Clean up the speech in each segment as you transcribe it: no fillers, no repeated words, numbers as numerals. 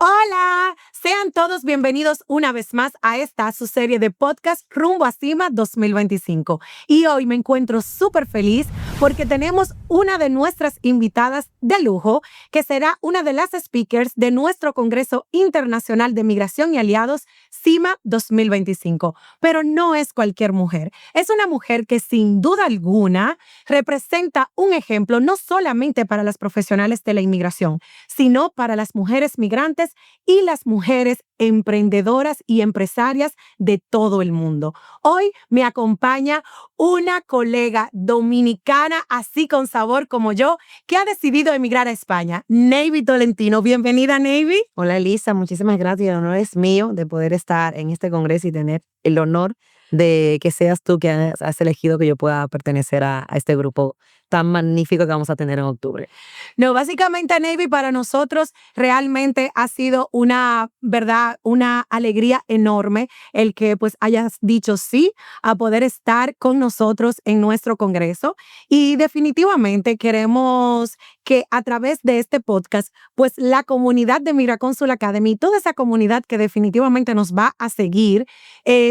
Hola, sean todos bienvenidos una vez más a esta su serie de podcast Rumbo a Cima 2025. Y hoy me encuentro súper feliz porque tenemos una de nuestras invitadas de lujo, que será una de las speakers de nuestro Congreso Internacional de Migración y Aliados CIMA 2025. Pero no es cualquier mujer, es una mujer que sin duda alguna representa un ejemplo no solamente para las profesionales de la inmigración, sino para las mujeres migrantes y las mujeres emprendedoras y empresarias de todo el mundo. Hoy me acompaña una colega dominicana, así con sabor como yo, que ha decidido emigrar a España, Navy Tolentino. Bienvenida, Navy. Hola, Elisa, muchísimas gracias. El honor es mío de poder estar en este congreso y tener el honor de que seas tú que has elegido que yo pueda pertenecer a este grupo tan magnífico que vamos a tener en octubre. No, básicamente, Navy, para nosotros realmente ha sido una, ¿verdad?, una alegría enorme el que pues hayas dicho sí a poder estar con nosotros en nuestro congreso. Y definitivamente queremos que a través de este podcast, pues la comunidad de Migracónsul Academy, toda esa comunidad que definitivamente nos va a seguir,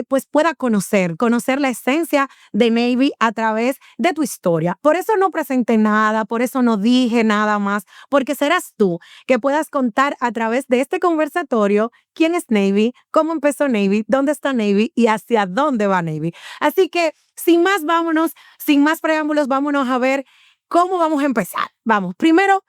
pues pueda conocer la esencia de Navy a través de tu historia. Por eso no presenté nada, por eso no dije nada más, porque serás tú que puedas contar a través de este conversatorio quién es Navy, cómo empezó Navy, dónde está Navy y hacia dónde va Navy. Así que sin más, sin más preámbulos, vámonos a ver cómo vamos a empezar. Vamos, primero,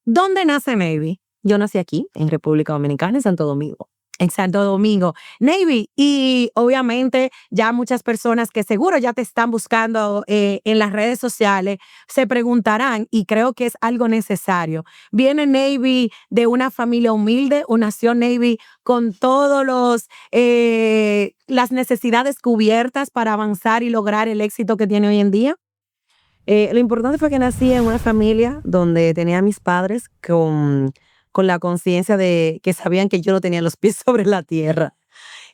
¿dónde nace Navy? Yo nací aquí, en República Dominicana, en Santo Domingo. En Santo Domingo. Navy, y obviamente ya muchas personas que seguro ya te están buscando en las redes sociales se preguntarán, y creo que es algo necesario, ¿viene Navy de una familia humilde o nació Navy con todos las necesidades cubiertas para avanzar y lograr el éxito que tiene hoy en día? Lo importante fue que nací en una familia donde tenía a mis padres con la conciencia de que sabían que yo no tenía los pies sobre la tierra.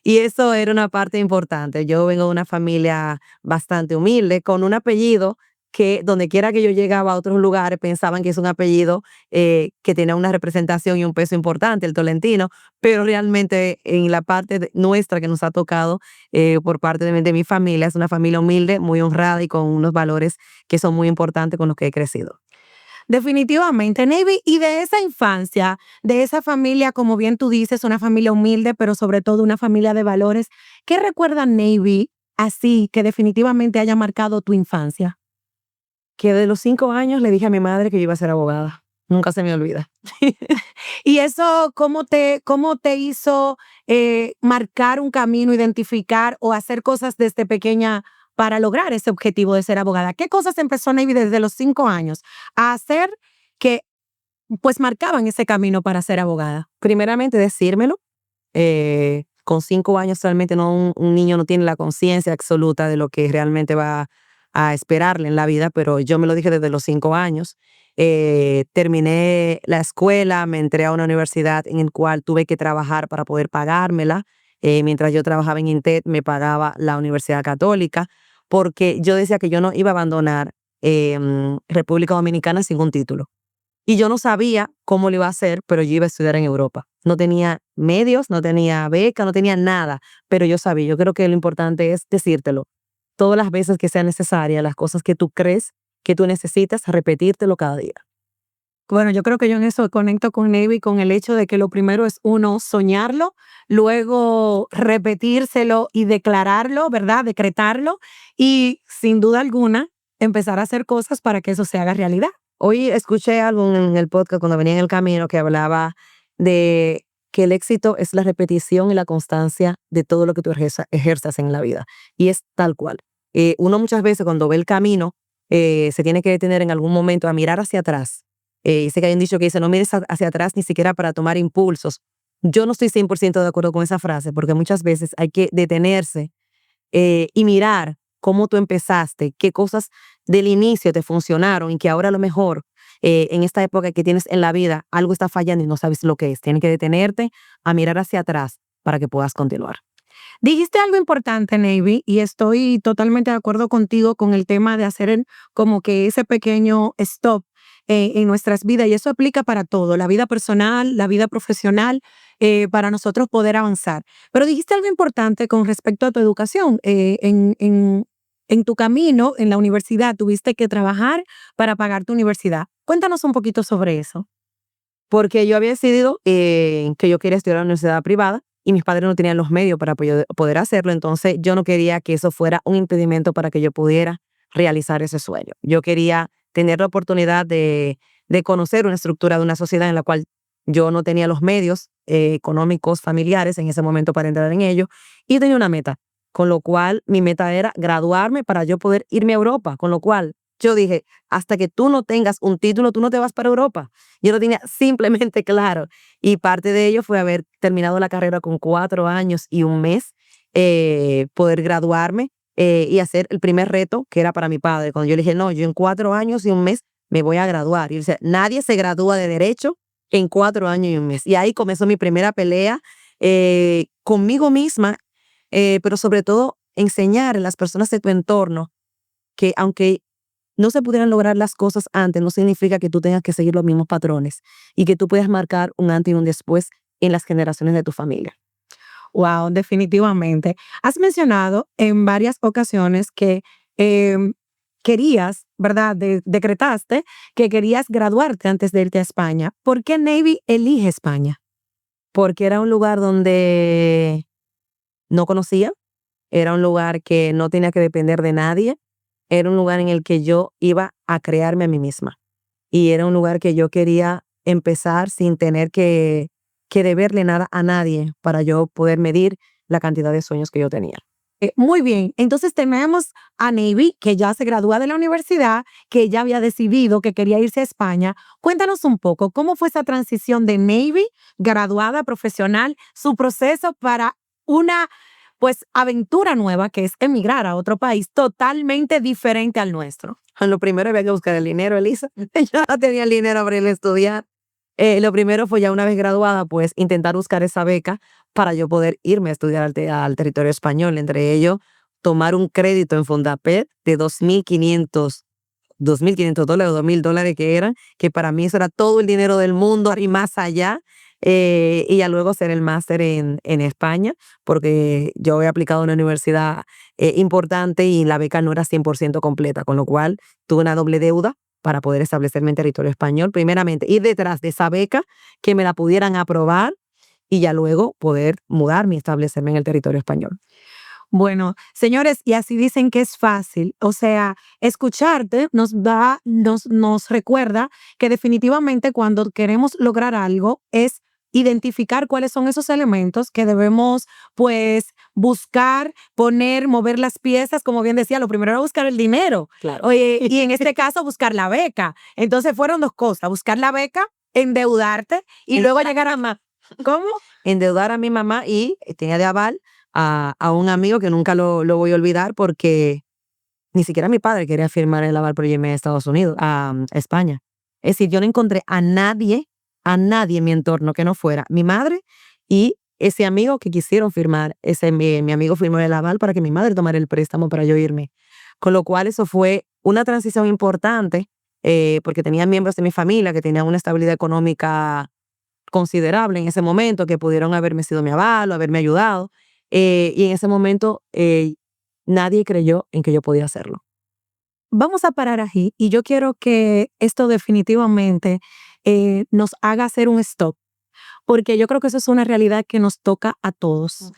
Y eso era una parte importante. Yo vengo de una familia bastante humilde, con un apellido que donde quiera que yo llegaba a otros lugares pensaban que es un apellido que tenía una representación y un peso importante, el Tolentino, pero realmente en la parte nuestra que nos ha tocado por parte de mi familia, es una familia humilde, muy honrada y con unos valores que son muy importantes con los que he crecido. Definitivamente, Navy, y de esa infancia, de esa familia, como bien tú dices, una familia humilde, pero sobre todo una familia de valores, ¿qué recuerda Navy así que definitivamente haya marcado tu infancia? Que de los 5 años le dije a mi madre que yo iba a ser abogada. Nunca se me olvida. ¿Y eso cómo te hizo marcar un camino, identificar o hacer cosas desde pequeña para lograr ese objetivo de ser abogada? ¿Qué cosas empezó Navy desde los 5 años a hacer que pues marcaban ese camino para ser abogada? Primeramente, decírmelo. Con 5 años realmente un niño no tiene la conciencia absoluta de lo que realmente va a esperarle en la vida, pero yo me lo dije desde los 5 años. Terminé la escuela, me entré a una universidad en la cual tuve que trabajar para poder pagármela. Mientras yo trabajaba en INTED, me pagaba la Universidad Católica, porque yo decía que yo no iba a abandonar República Dominicana sin un título. Y yo no sabía cómo lo iba a hacer, pero yo iba a estudiar en Europa. No tenía medios, no tenía beca, no tenía nada, pero yo sabía. Yo creo que lo importante es decírtelo todas las veces que sea necesaria, las cosas que tú crees que tú necesitas, repetírtelo cada día. Bueno, yo creo que yo en eso conecto con Navy, con el hecho de que lo primero es uno soñarlo, luego repetírselo y declararlo, ¿verdad? Decretarlo y sin duda alguna empezar a hacer cosas para que eso se haga realidad. Hoy escuché algo en el podcast cuando venía en el camino que hablaba de que el éxito es la repetición y la constancia de todo lo que tú ejerzas en la vida. Y es tal cual. Uno muchas veces cuando ve el camino se tiene que detener en algún momento a mirar hacia atrás. Y sé que hay un dicho que dice, no mires hacia atrás ni siquiera para tomar impulsos. Yo no estoy 100% de acuerdo con esa frase, porque muchas veces hay que detenerse y mirar cómo tú empezaste, qué cosas del inicio te funcionaron y que ahora a lo mejor en esta época que tienes en la vida algo está fallando y no sabes lo que es. Tienes que detenerte a mirar hacia atrás para que puedas continuar. Dijiste algo importante, Navy, y estoy totalmente de acuerdo contigo con el tema de hacer como que ese pequeño stop en nuestras vidas, y eso aplica para todo, la vida personal, la vida profesional, para nosotros poder avanzar. Pero dijiste algo importante con respecto a tu educación. En tu camino en la universidad tuviste que trabajar para pagar tu universidad. Cuéntanos un poquito sobre eso. Porque yo había decidido que yo quería estudiar en la universidad privada y mis padres no tenían los medios para poder hacerlo, entonces yo no quería que eso fuera un impedimento para que yo pudiera realizar ese sueño. Yo quería tener la oportunidad de conocer una estructura de una sociedad en la cual yo no tenía los medios económicos, familiares en ese momento para entrar en ello, y tenía una meta, con lo cual mi meta era graduarme para yo poder irme a Europa, con lo cual yo dije, hasta que tú no tengas un título, tú no te vas para Europa. Yo lo tenía simplemente claro. Y parte de ello fue haber terminado la carrera con 4 años y un mes, poder graduarme y hacer el primer reto que era para mi padre. Cuando yo le dije, no, yo en 4 años y un mes me voy a graduar. Y él decía, nadie se gradúa de Derecho en 4 años y un mes. Y ahí comenzó mi primera pelea conmigo misma, pero sobre todo enseñar a las personas de tu entorno que aunque no se pudieran lograr las cosas antes, no significa que tú tengas que seguir los mismos patrones y que tú puedas marcar un antes y un después en las generaciones de tu familia. Wow, definitivamente. Has mencionado en varias ocasiones que querías, ¿verdad? Decretaste que querías graduarte antes de irte a España. ¿Por qué Navy elige España? Porque era un lugar donde no conocía, era un lugar que no tenía que depender de nadie, era un lugar en el que yo iba a crearme a mí misma y era un lugar que yo quería empezar sin tener que deberle nada a nadie para yo poder medir la cantidad de sueños que yo tenía. Muy bien, entonces tenemos a Navy, que ya se gradúa de la universidad, que ya había decidido que quería irse a España. Cuéntanos un poco, ¿cómo fue esa transición de Navy, graduada, profesional, su proceso para una, pues, aventura nueva, que es emigrar a otro país totalmente diferente al nuestro? Lo primero había que buscar el dinero, Elisa. Yo no tenía el dinero para ir a estudiar. Lo primero fue ya una vez graduada, pues intentar buscar esa beca para yo poder irme a estudiar al territorio español. Entre ellos, tomar un crédito en Fondapet de $2,500 o $2,000 que eran, que para mí eso era todo el dinero del mundo y más allá. Y ya luego hacer el máster en España, porque yo había aplicado a una universidad importante y la beca no era 100% completa, con lo cual tuve una doble deuda para poder establecerme en territorio español, primeramente ir detrás de esa beca, que me la pudieran aprobar y ya luego poder mudarme y establecerme en el territorio español. Bueno, señores, y así dicen que es fácil. O sea, escucharte nos recuerda que definitivamente cuando queremos lograr algo es identificar cuáles son esos elementos que debemos, pues, buscar, poner, mover las piezas. Como bien decía, lo primero era buscar el dinero. Claro. Oye, y en este caso, buscar la beca. Entonces fueron dos cosas: buscar la beca, endeudarte y luego llegar a más. ¿Cómo? Endeudar a mi mamá y tenía de aval a un amigo que nunca lo voy a olvidar, porque ni siquiera mi padre quería firmar el aval por irme a Estados Unidos, a España. Es decir, yo no encontré a nadie en mi entorno que no fuera mi madre y ese amigo que quisieron firmar. Mi amigo firmó el aval para que mi madre tomara el préstamo para yo irme. Con lo cual eso fue una transición importante, porque tenía miembros de mi familia que tenían una estabilidad económica considerable en ese momento, que pudieron haberme sido mi aval o haberme ayudado. Y en ese momento nadie creyó en que yo podía hacerlo. Vamos a parar aquí y yo quiero que esto definitivamente nos haga hacer un stop, porque yo creo que eso es una realidad que nos toca a todos.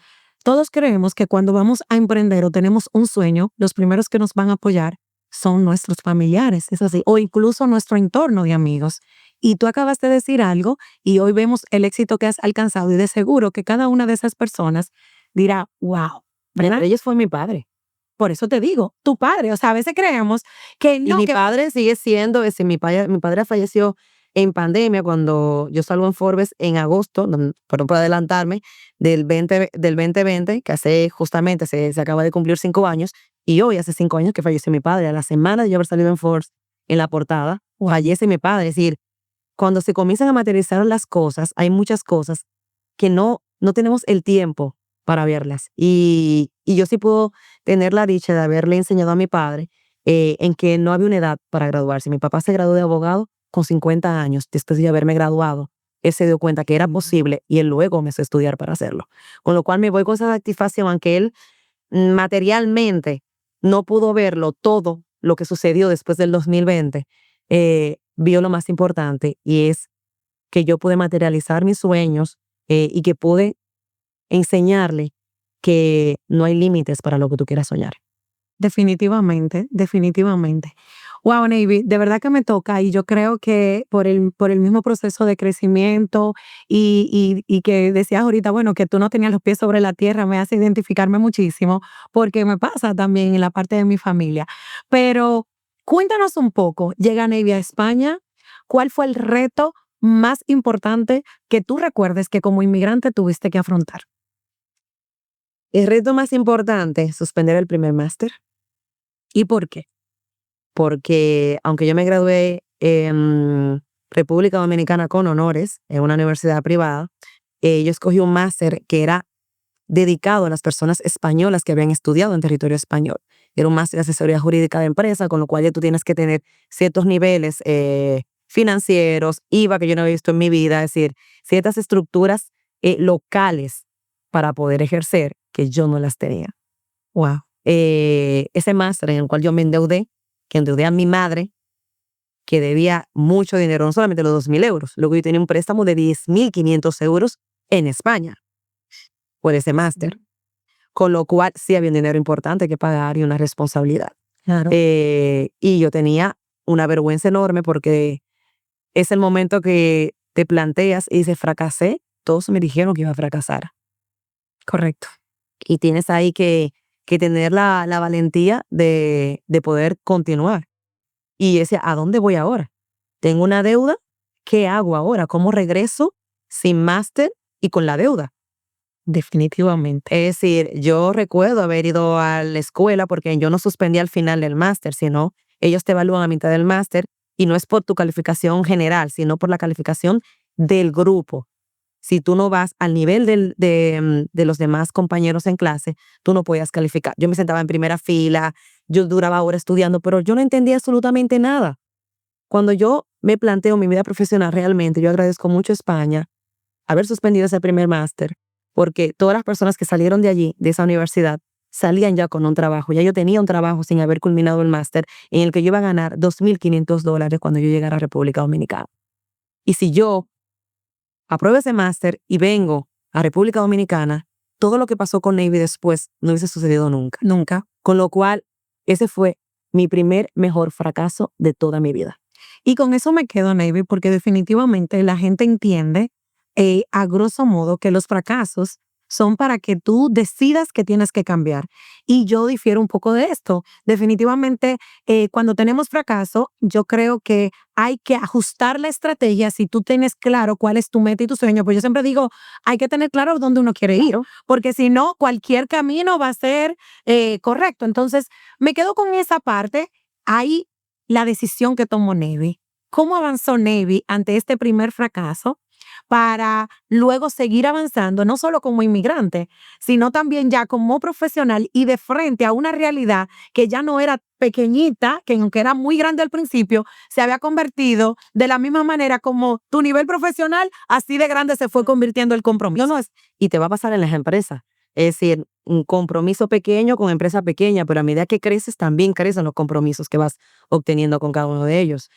Todos creemos que cuando vamos a emprender o tenemos un sueño, los primeros que nos van a apoyar son nuestros familiares, es así, o incluso nuestro entorno de amigos. Y tú acabas de decir algo y hoy vemos el éxito que has alcanzado y de seguro que cada una de esas personas dirá, wow, ¿verdad? Entre ellos fue mi padre. Por eso te digo, tu padre, o sea, a veces creemos que Y no, mi que padre sigue siendo ese. Mi padre falleció en pandemia cuando yo salgo en Forbes en agosto, perdón por adelantarme, del 2020, que hace justamente, se acaba de cumplir 5 años, y hoy hace 5 años que falleció mi padre. A la semana de yo haber salido en Forbes en la portada, fallece mi padre. Es decir, cuando se comienzan a materializar las cosas, hay muchas cosas que no tenemos el tiempo para verlas. Y yo sí puedo tener la dicha de haberle enseñado a mi padre en que no había una edad para graduarse. Mi papá se graduó de abogado con 50 años después de haberme graduado él se dio cuenta que era posible y él luego me hizo estudiar para hacerlo. Con lo cual me voy con esa satisfacción, aunque él materialmente no pudo verlo todo lo que sucedió después del 2020, vio lo más importante y es que yo pude materializar mis sueños y que pude enseñarle que no hay límites para lo que tú quieras soñar. Definitivamente, definitivamente. Wow, Navy, de verdad que me toca y yo creo que por el mismo proceso de crecimiento y que decías ahorita, bueno, que tú no tenías los pies sobre la tierra, me hace identificarme muchísimo porque me pasa también en la parte de mi familia. Pero cuéntanos un poco, llega Navy a España, ¿cuál fue el reto más importante que tú recuerdes que como inmigrante tuviste que afrontar? El reto más importante, suspender el primer máster, ¿Y por qué? porque aunque yo me gradué en República Dominicana con honores en una universidad privada, yo escogí un máster que era dedicado a las personas españolas que habían estudiado en territorio español. Era un máster de asesoría jurídica de empresa, con lo cual ya tú tienes que tener ciertos niveles financieros, IVA que yo no había visto en mi vida, es decir, ciertas estructuras locales para poder ejercer que yo no las tenía. Wow. Ese máster en el cual yo me endeudé, que endeudé a mi madre, que debía mucho dinero, no solamente los 2.000 euros, luego yo tenía un préstamo de 10.500 euros en España por ese máster, con lo cual sí había un dinero importante que pagar y una responsabilidad. Claro. Y yo tenía una vergüenza enorme porque es el momento que te planteas y dices, fracasé, todos me dijeron que iba a fracasar. Correcto. Y tienes ahí que tener la valentía de poder continuar. Y yo decía, ¿a dónde voy ahora? Tengo una deuda, ¿qué hago ahora? ¿Cómo regreso sin máster y con la deuda? Definitivamente. Es decir, yo recuerdo haber ido a la escuela porque yo no suspendí al final del máster, sino ellos te evalúan a mitad del máster y no es por tu calificación general, sino por la calificación del grupo. Si tú no vas al nivel de los demás compañeros en clase, tú no podías calificar. Yo me sentaba en primera fila, yo duraba horas estudiando, pero yo no entendía absolutamente nada. Cuando yo me planteo mi vida profesional realmente, yo agradezco mucho a España haber suspendido ese primer máster, porque todas las personas que salieron de allí, de esa universidad, salían ya con un trabajo. Ya yo tenía un trabajo sin haber culminado el máster en el que yo iba a ganar $2.500 cuando yo llegara a República Dominicana. Y si yo apruebo ese máster y vengo a República Dominicana, todo lo que pasó con Navy después no hubiese sucedido nunca. Nunca. Con lo cual, ese fue mi primer mejor fracaso de toda mi vida. Y con eso me quedo, Navy, porque definitivamente la gente entiende, a grosso modo, que los fracasos son para que tú decidas que tienes que cambiar. Y yo difiero un poco de esto. Definitivamente, cuando tenemos fracaso, yo creo que hay que ajustar la estrategia si tú tienes claro cuál es tu meta y tu sueño. Pues yo siempre digo, hay que tener claro dónde uno quiere ir, porque si no, cualquier camino va a ser correcto. Entonces, me quedo con esa parte. Hay la decisión que tomó Navy. ¿Cómo avanzó Navy ante este primer fracaso para luego seguir avanzando, no solo como inmigrante, sino también ya como profesional y de frente a una realidad que ya no era pequeñita, que aunque era muy grande al principio, se había convertido de la misma manera como tu nivel profesional, así de grande se fue convirtiendo el compromiso? No, y te va a pasar en las empresas. Es decir, un compromiso pequeño con empresa pequeña, pero a medida que creces también crecen los compromisos que vas obteniendo con cada uno de ellos.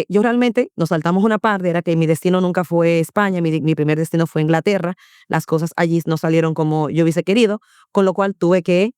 Yo realmente nos saltamos una parte, era que mi destino nunca fue España, mi primer destino fue Inglaterra. Las cosas allí no salieron como yo hubiese querido, con lo cual tuve que,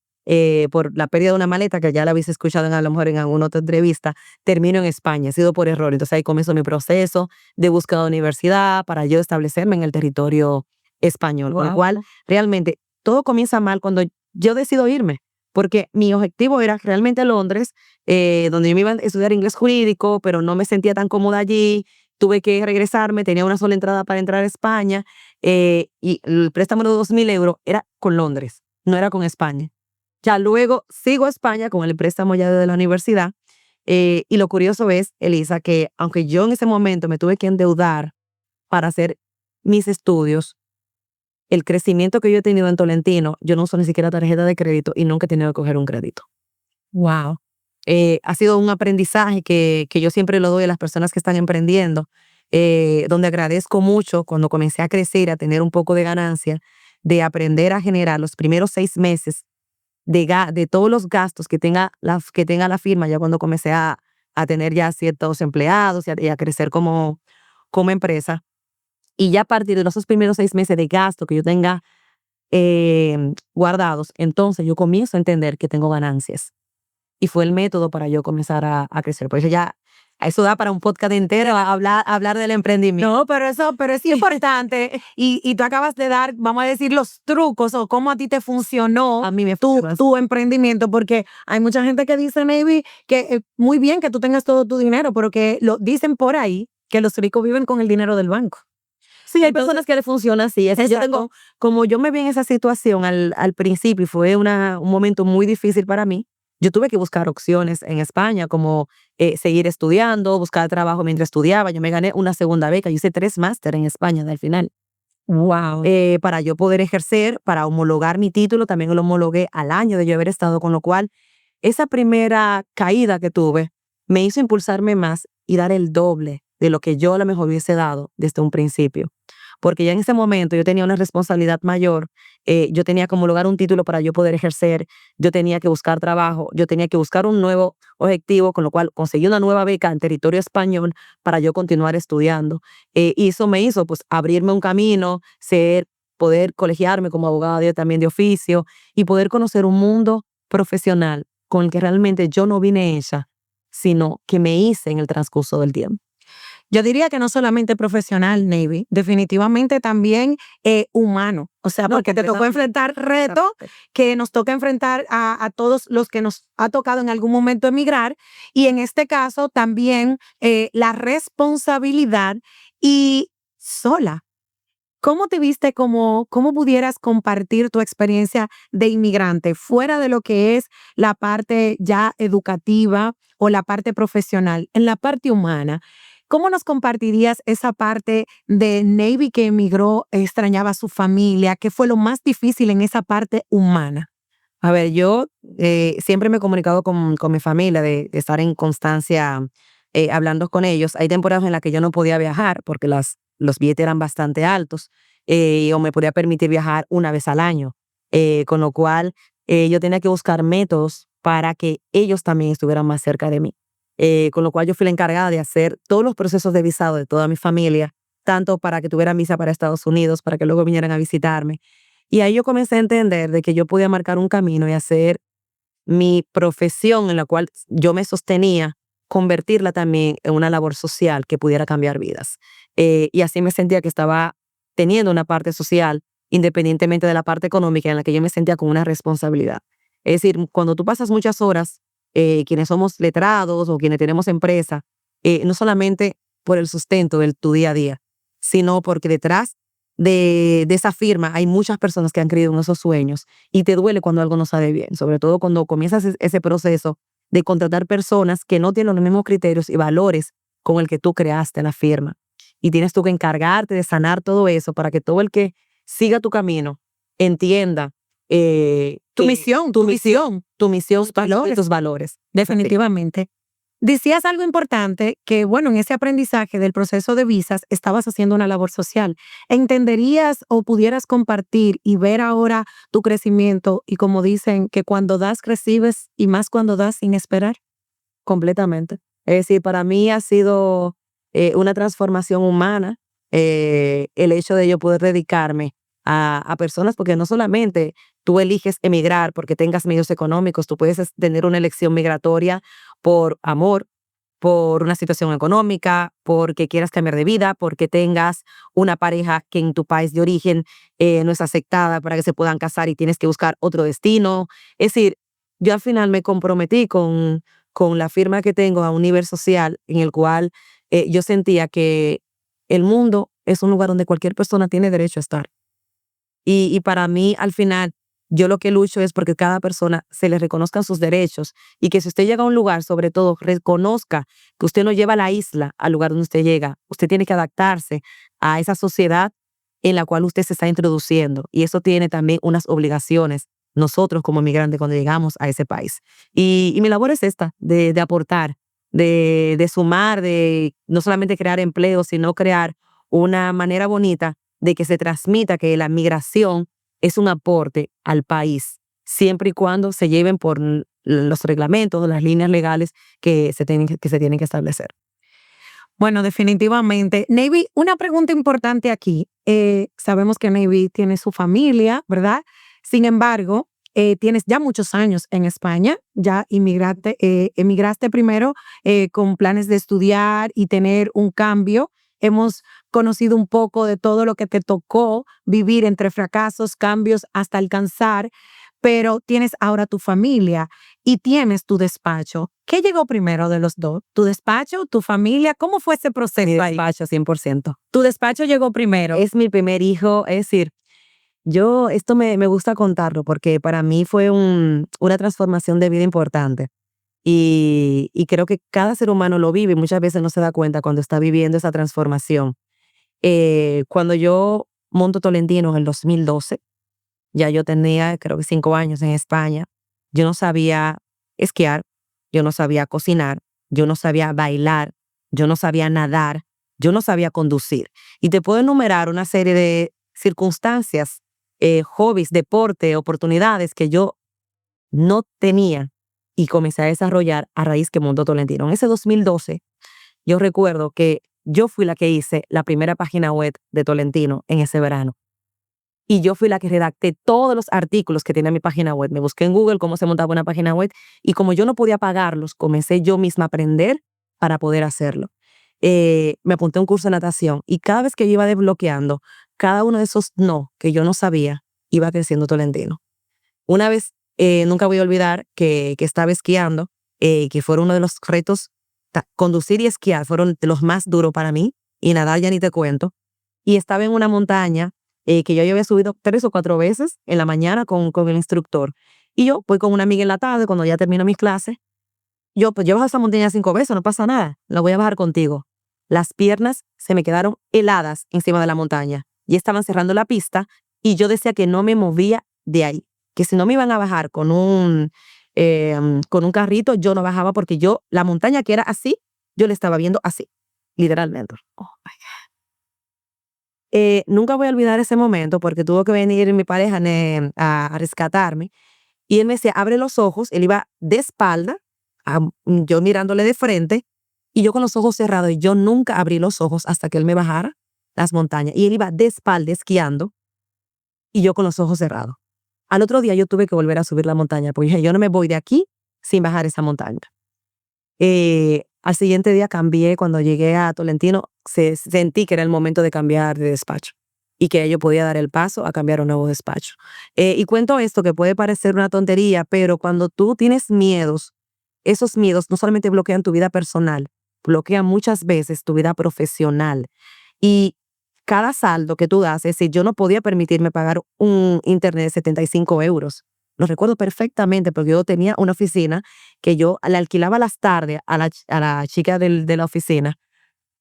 por la pérdida de una maleta, que ya la habéis escuchado a lo mejor en alguna otra entrevista, termino en España, ha sido por error. Entonces ahí comenzó mi proceso de búsqueda de universidad para yo establecerme en el territorio español, con lo cual realmente todo comienza mal cuando yo decido irme, porque mi objetivo era realmente Londres, donde yo me iba a estudiar inglés jurídico, pero no me sentía tan cómoda allí, tuve que regresarme, tenía una sola entrada para entrar a España, y el préstamo de 2.000 euros era con Londres, no era con España. Ya luego sigo a España con el préstamo ya de la universidad, y lo curioso es, Elisa, que aunque yo en ese momento me tuve que endeudar para hacer mis estudios, el crecimiento que yo he tenido en Tolentino, yo no uso ni siquiera tarjeta de crédito y nunca he tenido que coger un crédito. Wow. Ha sido un aprendizaje que yo siempre lo doy a las personas que están emprendiendo, donde agradezco mucho cuando comencé a crecer, a tener un poco de ganancia, de aprender a generar los primeros 6 meses de todos los gastos que tenga la firma, ya cuando comencé a tener ya ciertos empleados y a crecer como empresa. Y ya a partir de esos primeros 6 meses de gasto que yo tenga guardados, entonces yo comienzo a entender que tengo ganancias. Y fue el método para yo comenzar a crecer. Por eso ya, eso da para un podcast entero hablar del emprendimiento. No, pero es importante. Y tú acabas de dar, vamos a decir, los trucos o cómo a ti te funcionó A mí me funcionó así. tu emprendimiento, porque hay mucha gente que dice, maybe, que muy bien que tú tengas todo tu dinero, pero que lo dicen por ahí que los ricos viven con el dinero del banco. Sí, hay Entonces, personas que le funciona así. exacto. Como yo me vi en esa situación al principio y fue un momento muy difícil para mí, yo tuve que buscar opciones en España, como seguir estudiando, buscar trabajo mientras estudiaba. Yo me gané una segunda beca. Yo hice 3 máster en España al final. Wow. Para yo poder ejercer, para homologar mi título, también lo homologué al año de yo haber estado, con lo cual esa primera caída que tuve me hizo impulsarme más y dar el doble de lo que yo a lo mejor hubiese dado desde un principio. Porque ya en ese momento yo tenía una responsabilidad mayor, yo tenía que homologar un título para yo poder ejercer, yo tenía que buscar trabajo, yo tenía que buscar un nuevo objetivo, con lo cual conseguí una nueva beca en territorio español para yo continuar estudiando. Y eso me hizo pues abrirme un camino, poder colegiarme como abogada también de oficio y poder conocer un mundo profesional con el que realmente yo no vine hecha, sino que me hice en el transcurso del tiempo. Yo diría que no solamente profesional, Navy, definitivamente también humano. O sea, No, porque te tocó completamente. enfrentar retos que nos toca enfrentar a todos los que nos ha tocado en algún momento emigrar. Y en este caso también la responsabilidad y sola. ¿Cómo te viste, cómo pudieras compartir tu experiencia de inmigrante fuera de lo que es la parte ya educativa o la parte profesional, en la parte humana? ¿Cómo nos compartirías esa parte de Navy que emigró, extrañaba a su familia? ¿Qué fue lo más difícil en esa parte humana? A ver, yo siempre me he comunicado con mi familia, de estar en constancia hablando con ellos. Hay temporadas en las que yo no podía viajar porque los billetes eran bastante altos, o me podía permitir viajar una vez al año, con lo cual yo tenía que buscar métodos para que ellos también estuvieran más cerca de mí. Con lo cual yo fui la encargada de hacer todos los procesos de visado de toda mi familia, tanto para que tuvieran visa para Estados Unidos, para que luego vinieran a visitarme. Y ahí yo comencé a entender de que yo podía marcar un camino y hacer mi profesión en la cual yo me sostenía, convertirla también en una labor social que pudiera cambiar vidas. Y así me sentía que estaba teniendo una parte social, independientemente de la parte económica, en la que yo me sentía con una responsabilidad. Es decir, cuando tú pasas muchas horas, quienes somos letrados o quienes tenemos empresa, no solamente por el sustento de tu día a día, sino porque detrás de esa firma hay muchas personas que han creído en esos sueños y te duele cuando algo no sale bien, sobre todo cuando comienzas ese proceso de contratar personas que no tienen los mismos criterios y valores con el que tú creaste la firma. Y tienes tú que encargarte de sanar todo eso para que todo el que siga tu camino entienda Tu misión, tu misión, valores. tus valores. Definitivamente. Decías algo importante que, bueno, en ese aprendizaje del proceso de visas estabas haciendo una labor social. ¿Entenderías o pudieras compartir y ver ahora tu crecimiento y como dicen que cuando das recibes y más cuando das sin esperar? Completamente. Es decir, para mí ha sido una transformación humana, el hecho de yo poder dedicarme a personas, porque no solamente tú eliges emigrar porque tengas medios económicos, tú puedes tener una elección migratoria por amor, por una situación económica, porque quieras cambiar de vida, porque tengas una pareja que en tu país de origen no es aceptada para que se puedan casar y tienes que buscar otro destino. Es decir, yo al final me comprometí con la firma que tengo a un nivel social en el cual yo sentía que el mundo es un lugar donde cualquier persona tiene derecho a estar. Y para mí, al final, yo lo que lucho es porque cada persona se le reconozcan sus derechos y que si usted llega a un lugar, sobre todo, reconozca que usted no lleva la isla al lugar donde usted llega. Usted tiene que adaptarse a esa sociedad en la cual usted se está introduciendo. Y eso tiene también unas obligaciones nosotros como migrantes cuando llegamos a ese país. Y mi labor es esta, de aportar, de sumar, de no solamente crear empleo, sino crear una manera bonita de que se transmita que la migración es un aporte al país, siempre y cuando se lleven por los reglamentos, las líneas legales que se tienen que establecer. Bueno, definitivamente. Navy, una pregunta importante aquí. Sabemos que Navy tiene su familia, ¿verdad? Sin embargo, tienes ya muchos años en España, ya emigraste primero con planes de estudiar y tener un cambio. Hemos conocido un poco de todo lo que te tocó vivir entre fracasos, cambios, hasta alcanzar, pero tienes ahora tu familia y tienes tu despacho. ¿Qué llegó primero de los dos? ¿Tu despacho, tu familia? ¿Cómo fue ese Mi proceso ahí? despacho, 100%. Tu despacho llegó primero. Es mi primer hijo, es decir, esto me gusta contarlo porque para mí fue una transformación de vida importante. Y creo que cada ser humano lo vive y muchas veces no se da cuenta cuando está viviendo esa transformación. Cuando yo monto Tolentino en el 2012, ya yo tenía creo que 5 años en España. Yo no sabía esquiar, yo no sabía cocinar, yo no sabía bailar, yo no sabía nadar, yo no sabía conducir. Y te puedo enumerar una serie de circunstancias, hobbies, deporte, oportunidades que yo no tenía y comencé a desarrollar a raíz que montó Tolentino. En ese 2012, yo recuerdo que yo fui la que hice la primera página web de Tolentino en ese verano. Y yo fui la que redacté todos los artículos que tenía mi página web. Me busqué en Google cómo se montaba una página web y como yo no podía pagarlos, comencé yo misma a aprender para poder hacerlo. Me apunté a un curso de natación y cada vez que yo iba desbloqueando, cada uno de esos no que yo no sabía, iba creciendo Tolentino. Una vez, nunca voy a olvidar que estaba esquiando, que fue uno de los retos, conducir y esquiar fueron de los más duros para mí, y nadar ya ni te cuento. Y estaba en una montaña que yo ya había subido 3 o 4 veces en la mañana con el instructor. Y yo voy con una amiga en la tarde, cuando ya termino mis clases, pues yo bajo esa montaña 5 veces, no pasa nada, la voy a bajar contigo. Las piernas se me quedaron heladas encima de la montaña y estaban cerrando la pista y yo decía que no me movía de ahí, que si no me iban a bajar con un carrito, yo no bajaba porque la montaña que era así, yo la estaba viendo así, literalmente. Oh my God. Nunca voy a olvidar ese momento porque tuvo que venir mi pareja a rescatarme y él me decía, abre los ojos, él iba de espalda, yo mirándole de frente y yo con los ojos cerrados y yo nunca abrí los ojos hasta que él me bajara las montañas y él iba de espalda esquiando y yo con los ojos cerrados. Al otro día yo tuve que volver a subir la montaña porque dije, yo no me voy de aquí sin bajar esa montaña. Al siguiente día cambié, cuando llegué a Tolentino, sentí que era el momento de cambiar de despacho y que yo podía dar el paso a cambiar a un nuevo despacho. Y cuento esto que puede parecer una tontería, pero cuando tú tienes miedos, esos miedos no solamente bloquean tu vida personal, bloquean muchas veces tu vida profesional. Y cada saldo que tú das, es decir, yo no podía permitirme pagar un internet de 75 euros. Lo recuerdo perfectamente porque yo tenía una oficina que yo le alquilaba las tardes a la chica de la oficina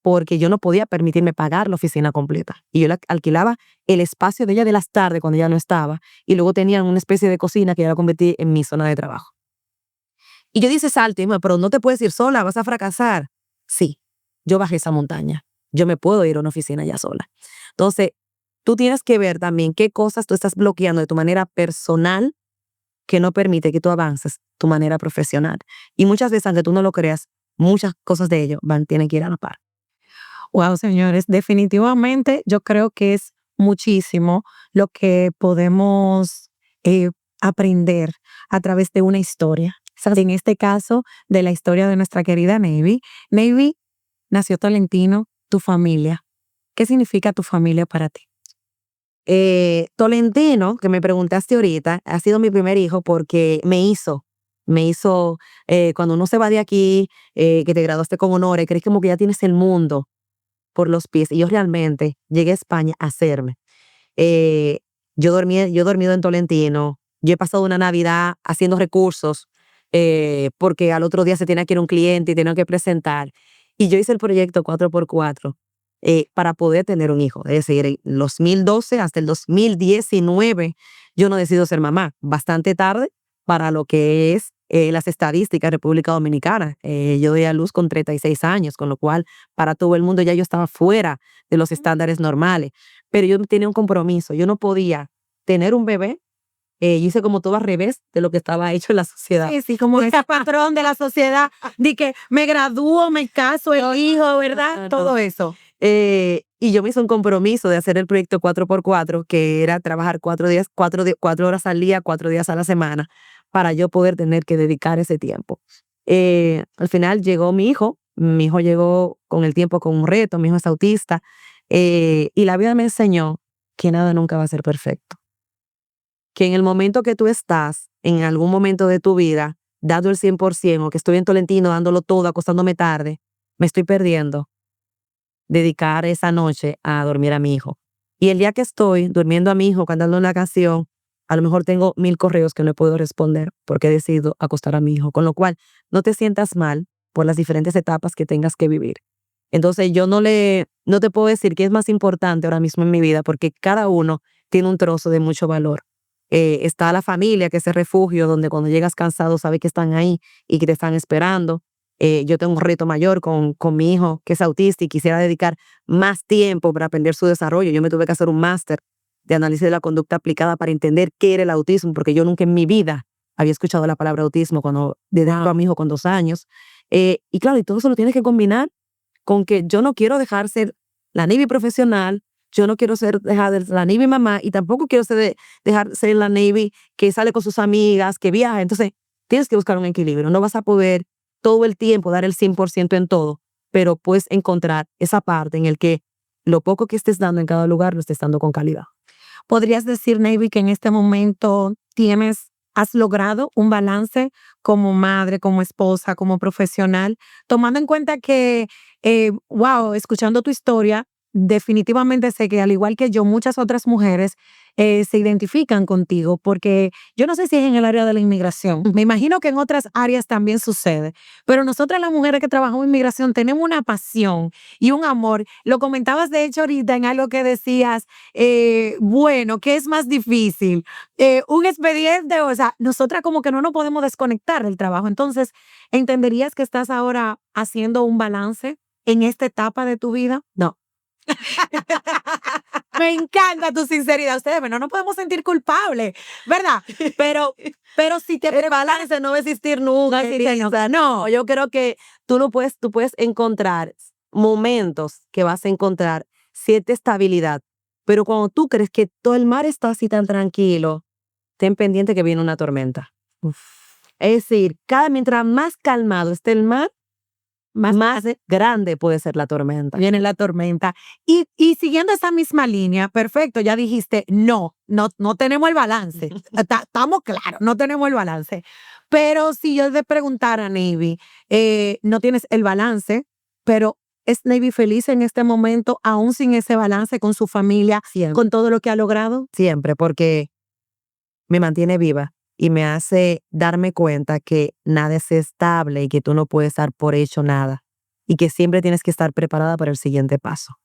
porque yo no podía permitirme pagar la oficina completa. Y yo le alquilaba el espacio de ella de las tardes cuando ella no estaba y luego tenía una especie de cocina que yo la convertí en mi zona de trabajo. Y yo dije, salto, y me, pero no te puedes ir sola, vas a fracasar. Sí, yo bajé esa montaña. Yo me puedo ir a una oficina ya sola. Entonces, tú tienes que ver también qué cosas tú estás bloqueando de tu manera personal que no permite que tú avances tu manera profesional. Y muchas veces, aunque tú no lo creas, muchas cosas de ello tienen que ir a la par. Wow, señores, definitivamente yo creo que es muchísimo lo que podemos aprender a través de una historia. En este caso, de la historia de nuestra querida Navy. Navy, nació Tolentino, tu familia. ¿Qué significa tu familia para ti? Tolentino, que me preguntaste ahorita, ha sido mi primer hijo porque cuando uno se va de aquí, que te graduaste con honores, crees como que ya tienes el mundo por los pies. Y yo realmente llegué a España a hacerme. Yo he dormido en Tolentino, yo he pasado una Navidad haciendo recursos, porque al otro día se tenía que ir un cliente y tenía que presentar. Y yo hice el proyecto 4x4 para poder tener un hijo. Es decir, en el 2012 hasta el 2019 yo no decido ser mamá. Bastante tarde para lo que es las estadísticas de República Dominicana. Yo doy a luz con 36 años, con lo cual para todo el mundo ya yo estaba fuera de los estándares normales. Pero yo tenía un compromiso. Yo no podía tener un bebé. Yo hice como todo al revés de lo que estaba hecho en la sociedad. Sí, sí, como ese patrón de la sociedad, de que me gradúo, me caso, elijo, ¿verdad? No. Todo eso. Y yo me hice un compromiso de hacer el proyecto 4x4, que era trabajar 4 horas al día, 4 días a la semana, para yo poder tener que dedicar ese tiempo. Al final llegó mi hijo llegó con el tiempo con un reto, mi hijo es autista, y la vida me enseñó que nada nunca va a ser perfecto. Que en el momento que tú estás, en algún momento de tu vida, dando el 100%, o que estoy en Tolentino dándolo todo, acostándome tarde, me estoy perdiendo dedicar esa noche a dormir a mi hijo. Y el día que estoy durmiendo a mi hijo, cantando una canción, a lo mejor tengo 1000 correos que no he podido responder porque he decidido acostar a mi hijo. Con lo cual, no te sientas mal por las diferentes etapas que tengas que vivir. Entonces, yo no te puedo decir qué es más importante ahora mismo en mi vida porque cada uno tiene un trozo de mucho valor. Está la familia, que es el refugio, donde cuando llegas cansado sabes que están ahí y que te están esperando. Yo tengo un reto mayor con mi hijo, que es autista, y quisiera dedicar más tiempo para aprender su desarrollo. Yo me tuve que hacer un máster de análisis de la conducta aplicada para entender qué era el autismo, porque yo nunca en mi vida había escuchado la palabra autismo cuando dedicaba a mi hijo con 2 años. Y claro, y todo eso lo tienes que combinar con que yo no quiero dejar ser la Navy profesional, yo no quiero dejar de ser la Navy mamá, y tampoco quiero dejar ser la Navy que sale con sus amigas, que viaja. Entonces, tienes que buscar un equilibrio. No vas a poder todo el tiempo dar el 100% en todo, pero puedes encontrar esa parte en el que lo poco que estés dando en cada lugar lo estés dando con calidad. ¿Podrías decir, Navy, que en este momento has logrado un balance como madre, como esposa, como profesional, tomando en cuenta que, wow, escuchando tu historia, definitivamente sé que al igual que yo, muchas otras mujeres se identifican contigo, porque yo no sé si es en el área de la inmigración, me imagino que en otras áreas también sucede, pero nosotras las mujeres que trabajamos en inmigración tenemos una pasión y un amor. Lo comentabas de hecho ahorita en algo que decías, bueno, ¿qué es más difícil? Un expediente, o sea, nosotras como que no nos podemos desconectar del trabajo. Entonces, ¿entenderías que estás ahora haciendo un balance en esta etapa de tu vida? No. Me encanta tu sinceridad. Ustedes ven, no nos podemos sentir culpables, ¿verdad? Pero si te El balance no va a existir nunca. No, yo creo que tú puedes encontrar momentos que vas a encontrar cierta estabilidad, pero cuando tú crees que todo el mar está así tan tranquilo, ten pendiente que viene una tormenta. Uf. Es decir, mientras más calmado esté el mar, más grande puede ser la tormenta. Viene la tormenta. Y siguiendo esa misma línea, perfecto, ya dijiste, no tenemos el balance. Estamos claros, no tenemos el balance. Pero si yo te preguntara, Navy, no tienes el balance, pero ¿es Navy feliz en este momento, aún sin ese balance, con su familia, Siempre. con todo lo que ha logrado? Siempre, porque me mantiene viva y me hace darme cuenta que nada es estable y que tú no puedes dar por hecho nada y que siempre tienes que estar preparada para el siguiente paso.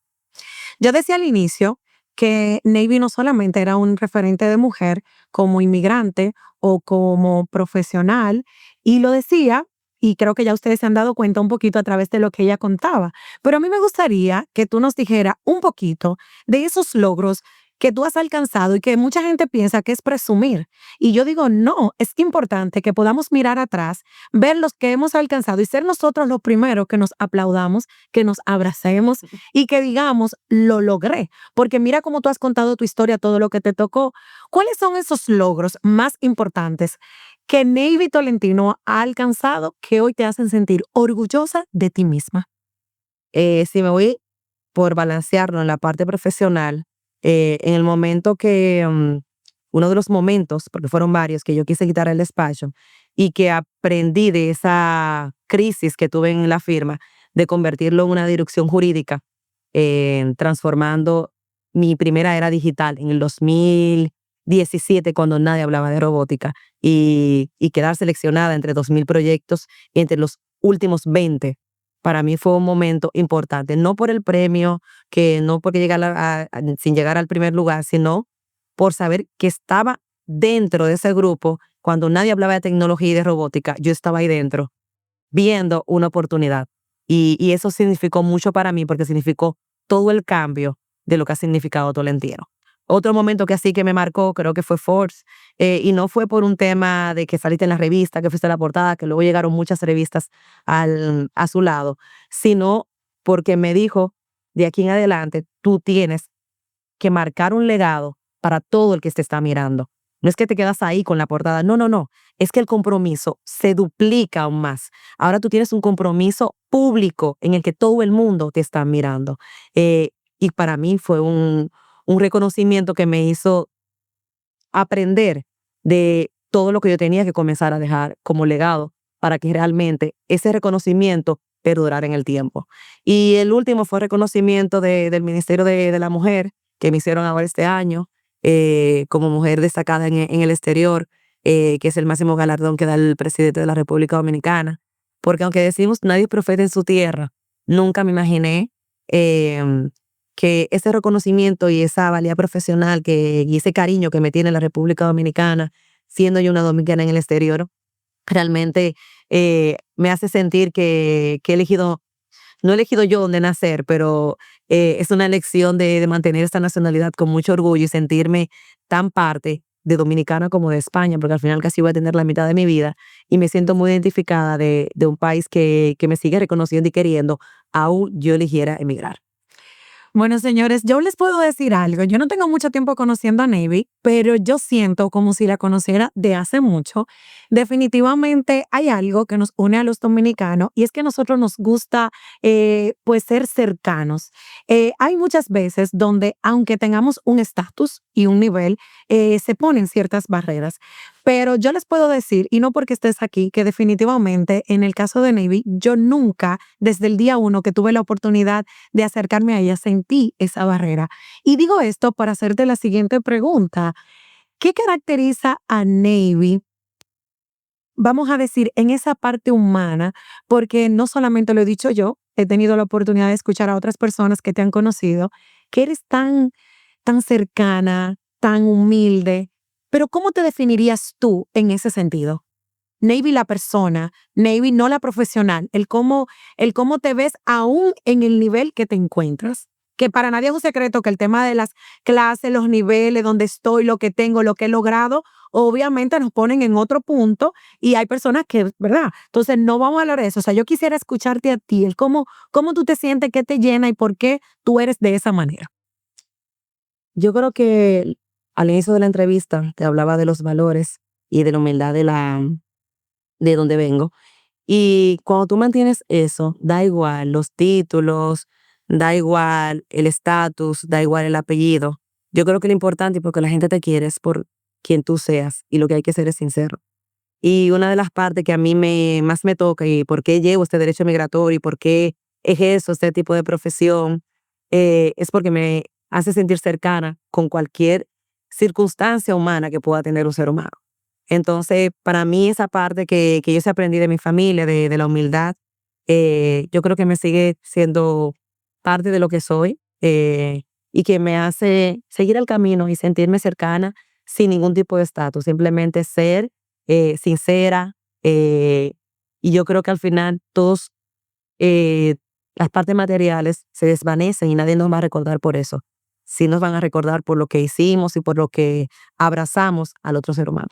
Yo decía al inicio que Navy no solamente era un referente de mujer como inmigrante o como profesional, y lo decía, y creo que ya ustedes se han dado cuenta un poquito a través de lo que ella contaba, pero a mí me gustaría que tú nos dijeras un poquito de esos logros que tú has alcanzado y que mucha gente piensa que es presumir. Y yo digo, no, es importante que podamos mirar atrás, ver los que hemos alcanzado y ser nosotros los primeros que nos aplaudamos, que nos abracemos y que digamos, lo logré. Porque mira cómo tú has contado tu historia, todo lo que te tocó. ¿Cuáles son esos logros más importantes que Navy Tolentino ha alcanzado que hoy te hacen sentir orgullosa de ti misma? Si me voy por balancearlo en la parte profesional, en el momento que, uno de los momentos, porque fueron varios, que yo quise quitar el despacho y que aprendí de esa crisis que tuve en la firma, de convertirlo en una dirección jurídica, transformando mi primera era digital en el 2017, cuando nadie hablaba de robótica, y quedar seleccionada entre 2000 proyectos entre los últimos 20. Para mí fue un momento importante, no por el premio, que no porque sin llegar al primer lugar, sino por saber que estaba dentro de ese grupo cuando nadie hablaba de tecnología y de robótica, yo estaba ahí dentro viendo una oportunidad. Y eso significó mucho para mí porque significó todo el cambio de lo que ha significado Tolentino. Otro momento que así que me marcó, creo que fue Forbes, y no fue por un tema de que saliste en la revista, que fuiste a la portada, que luego llegaron muchas revistas a su lado, sino porque me dijo, de aquí en adelante, tú tienes que marcar un legado para todo el que te está mirando. No es que te quedas ahí con la portada, no, no, no. Es que el compromiso se duplica aún más. Ahora tú tienes un compromiso público en el que todo el mundo te está mirando. Y para mí fue un reconocimiento que me hizo aprender de todo lo que yo tenía que comenzar a dejar como legado para que realmente ese reconocimiento perdurara en el tiempo. Y el último fue reconocimiento del Ministerio de la Mujer que me hicieron ahora este año como mujer destacada en el exterior, que es el máximo galardón que da el presidente de la República Dominicana. Porque aunque decimos nadie es profeta en su tierra, nunca me imaginé que ese reconocimiento y esa valía profesional y ese cariño que me tiene la República Dominicana, siendo yo una dominicana en el exterior, realmente me hace sentir que he elegido, no he elegido yo dónde nacer, pero es una elección de mantener esta nacionalidad con mucho orgullo y sentirme tan parte de dominicana como de España, porque al final casi voy a tener la mitad de mi vida y me siento muy identificada de un país que me sigue reconociendo y queriendo, aún yo eligiera emigrar. Bueno, señores, yo les puedo decir algo. Yo no tengo mucho tiempo conociendo a Navy, pero yo siento como si la conociera de hace mucho. Definitivamente hay algo que nos une a los dominicanos y es que a nosotros nos gusta pues ser cercanos. Hay muchas veces donde aunque tengamos un estatus y un nivel, se ponen ciertas barreras. Pero yo les puedo decir, y no porque estés aquí, que definitivamente en el caso de Navy, yo nunca, desde el día uno que tuve la oportunidad de acercarme a ella, sentí esa barrera. Y digo esto para hacerte la siguiente pregunta. ¿Qué caracteriza a Navy? Vamos a decir, en esa parte humana, porque no solamente lo he dicho yo, he tenido la oportunidad de escuchar a otras personas que te han conocido, que eres tan cercana, tan humilde, pero ¿cómo te definirías tú en ese sentido? Navy la persona, Navy no la profesional, el cómo te ves aún en el nivel que te encuentras. Que para nadie es un secreto que el tema de las clases, los niveles, donde estoy, lo que tengo, lo que he logrado, obviamente nos ponen en otro punto y hay personas que, ¿verdad? Entonces no vamos a hablar de eso. O sea, yo quisiera escucharte a ti, el cómo tú te sientes, qué te llena y por qué tú eres de esa manera. Yo creo que al inicio de la entrevista te hablaba de los valores y de la humildad de donde vengo. Y cuando tú mantienes eso, da igual los títulos, da igual el estatus, da igual el apellido. Yo creo que lo importante y porque la gente te quiere es por quien tú seas y lo que hay que ser es sincero. Y una de las partes que a mí más me toca y por qué llevo este derecho migratorio y por qué ejerzo este tipo de profesión, es porque me hace sentir cercana con cualquier circunstancia humana que pueda tener un ser humano. Entonces, para mí esa parte que yo sí aprendí de mi familia, de la humildad, yo creo que me sigue siendo parte de lo que soy y que me hace seguir el camino y sentirme cercana sin ningún tipo de estatus, simplemente ser sincera, y yo creo que al final todos eh, las partes materiales se desvanecen y nadie nos va a recordar por eso. Sí nos van a recordar por lo que hicimos y por lo que abrazamos al otro ser humano.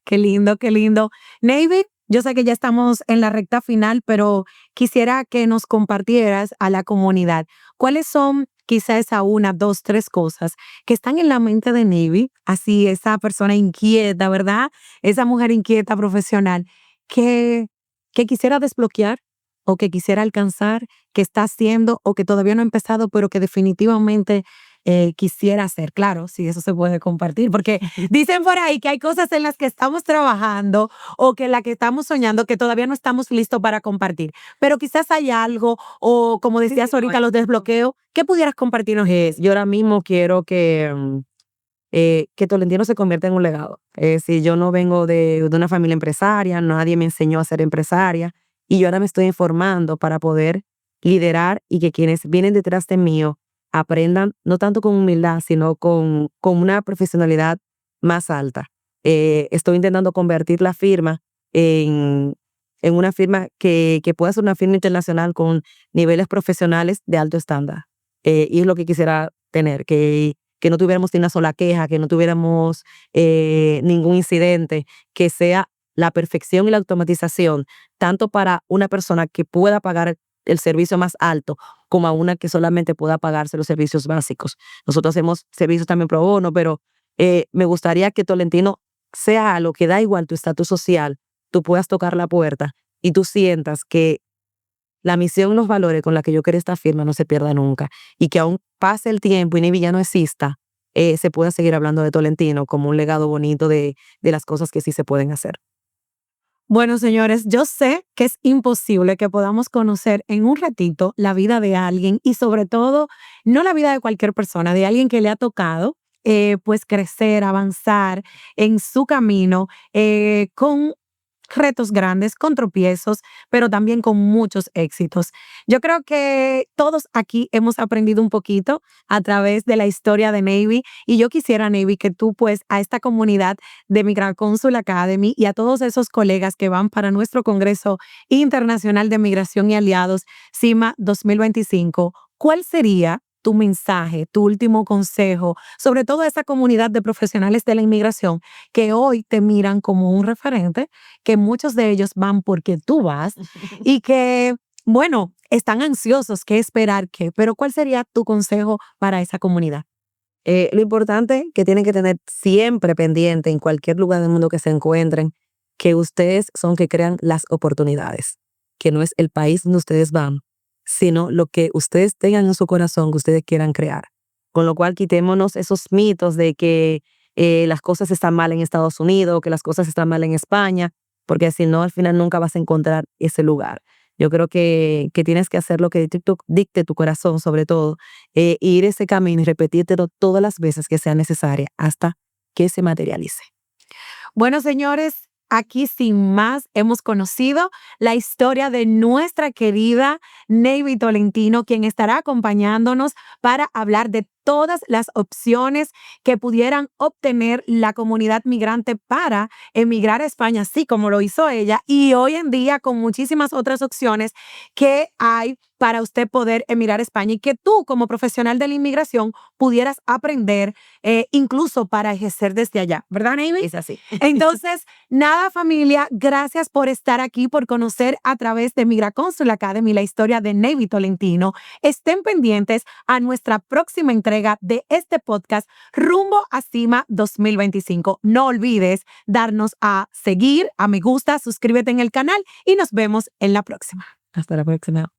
Qué lindo, qué lindo. Navy, yo sé que ya estamos en la recta final, pero quisiera que nos compartieras a la comunidad cuáles son quizá esa una, dos, tres cosas que están en la mente de Navy, así esa persona inquieta, ¿verdad? Esa mujer inquieta profesional que, que quisiera desbloquear o que quisiera alcanzar, que está haciendo o que todavía no ha empezado, pero que definitivamente quisiera hacer. Claro, sí, eso se puede compartir, porque dicen por ahí que hay cosas en las que estamos trabajando o que en las que estamos soñando que todavía no estamos listos para compartir. Pero quizás hay algo, o como decías ahorita, los desbloqueos, ¿qué pudieras compartirnos? Yo ahora mismo quiero que Tolentino se convierta en un legado. Si yo no vengo de una familia empresaria, nadie me enseñó a ser empresaria y yo ahora me estoy informando para poder liderar y que quienes vienen detrás de mí aprendan no tanto con humildad, sino con una profesionalidad más alta. Estoy intentando convertir la firma en, en una firma que pueda ser una firma internacional con niveles profesionales de alto estándar. Y es lo que quisiera tener, que no tuviéramos ni una sola queja, que no tuviéramos ningún incidente, que sea la perfección y la automatización, tanto para una persona que pueda pagar el servicio más alto, como a una que solamente pueda pagarse los servicios básicos. Nosotros hacemos servicios también pro bono, pero me gustaría que Tolentino sea algo que da igual tu estatus social, tú puedas tocar la puerta y tú sientas que la misión y los valores con la que yo quiero esta firma no se pierda nunca y que aún pase el tiempo y Navy ya no exista, se pueda seguir hablando de Tolentino como un legado bonito de las cosas que sí se pueden hacer. Bueno, señores, yo sé que es imposible que podamos conocer en un ratito la vida de alguien y sobre todo no la vida de cualquier persona, de alguien que le ha tocado pues crecer, avanzar en su camino con retos grandes, con tropiezos, pero también con muchos éxitos. Yo creo que todos aquí hemos aprendido un poquito a través de la historia de Navy y yo quisiera, Navy, que tú pues a esta comunidad de Migrant Consul Academy y a todos esos colegas que van para nuestro Congreso Internacional de Migración y Aliados, CIMA 2025, ¿cuál sería tu mensaje, tu último consejo, sobre todo a esa comunidad de profesionales de la inmigración que hoy te miran como un referente, que muchos de ellos van porque tú vas y que, bueno, están ansiosos, qué esperar qué, pero ¿cuál sería tu consejo para esa comunidad? Lo importante que tienen que tener siempre pendiente en cualquier lugar del mundo que se encuentren, que ustedes son que crean las oportunidades, que no es el país donde ustedes van, sino lo que ustedes tengan en su corazón que ustedes quieran crear. Con lo cual quitémonos esos mitos de que las cosas están mal en Estados Unidos, que las cosas están mal en España, porque si no, al final nunca vas a encontrar ese lugar. Yo creo que tienes que hacer lo que dicte tu corazón, sobre todo, ir ese camino y repetírtelo todas las veces que sea necesaria hasta que se materialice. Bueno, señores, aquí sin más hemos conocido la historia de nuestra querida Navy Tolentino, quien estará acompañándonos para hablar de todas las opciones que pudieran obtener la comunidad migrante para emigrar a España, así como lo hizo ella, y hoy en día con muchísimas otras opciones que hay para usted poder emigrar a España y que tú como profesional de la inmigración pudieras aprender incluso para ejercer desde allá, ¿verdad, Navy? Es así. Entonces, nada, familia, gracias por estar aquí, por conocer a través de Migrant Consul Academy la historia de Navy Tolentino. Estén pendientes a nuestra próxima entrega de este podcast rumbo a CIMA 2025. No olvides darnos a seguir, a me gusta, suscríbete en el canal y nos vemos en la próxima. Hasta la próxima.